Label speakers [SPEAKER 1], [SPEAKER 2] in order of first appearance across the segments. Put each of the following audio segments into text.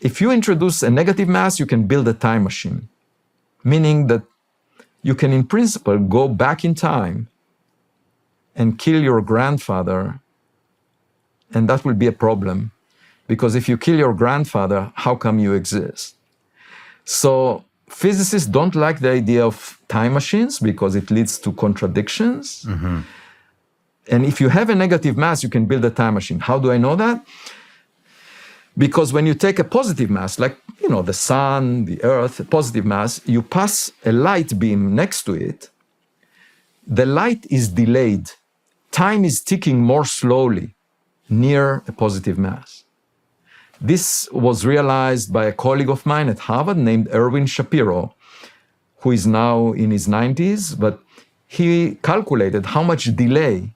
[SPEAKER 1] if you introduce a negative mass, you can build a time machine, meaning that you can, in principle, go back in time and kill your grandfather, and that will be a problem. Because if you kill your grandfather, how come you exist? So physicists don't like the idea of time machines because it leads to contradictions. Mm-hmm. And if you have a negative mass, you can build a time machine. How do I know that? Because when you take a positive mass, like, the sun, the earth, a positive mass, you pass a light beam next to it. The light is delayed. Time is ticking more slowly near a positive mass. This was realized by a colleague of mine at Harvard named Erwin Shapiro, who is now in his 90s, but he calculated how much delay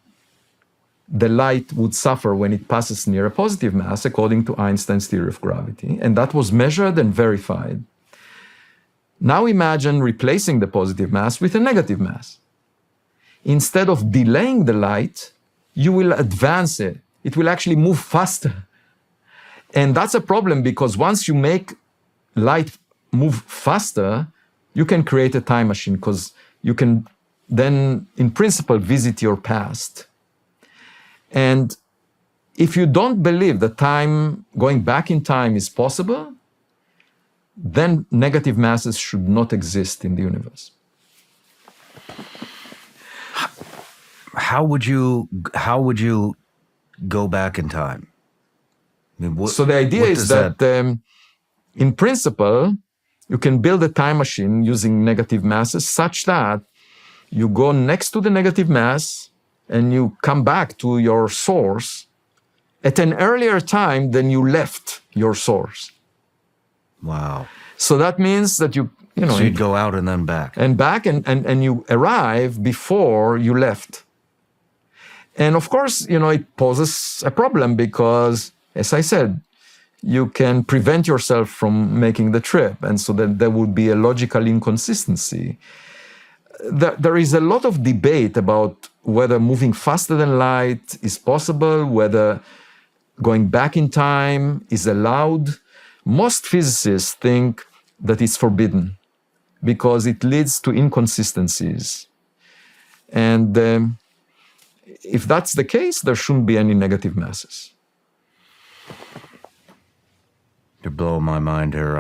[SPEAKER 1] the light would suffer when it passes near a positive mass, according to Einstein's theory of gravity, and that was measured and verified. Now imagine replacing the positive mass with a negative mass. Instead of delaying the light, you will advance it. It will actually move faster. And that's a problem because once you make light move faster, you can create a time machine because you can then, in principle, visit your past. And if you don't believe that going back in time is possible, then negative masses should not exist in the universe.
[SPEAKER 2] How would you go back in time? I mean,
[SPEAKER 1] so the idea is that in principle, you can build a time machine using negative masses such that you go next to the negative mass and you come back to your source at an earlier time than you left your source.
[SPEAKER 2] Wow.
[SPEAKER 1] So that means that so
[SPEAKER 2] you'd go out and then back.
[SPEAKER 1] And back and you arrive before you left. And of course, it poses a problem because, as I said, you can prevent yourself from making the trip. And so that there would be a logical inconsistency. There is a lot of debate about whether moving faster than light is possible, whether going back in time is allowed. Most physicists think that it's forbidden because it leads to inconsistencies. And if that's the case, there shouldn't be any negative masses.
[SPEAKER 2] You're blowing my mind here.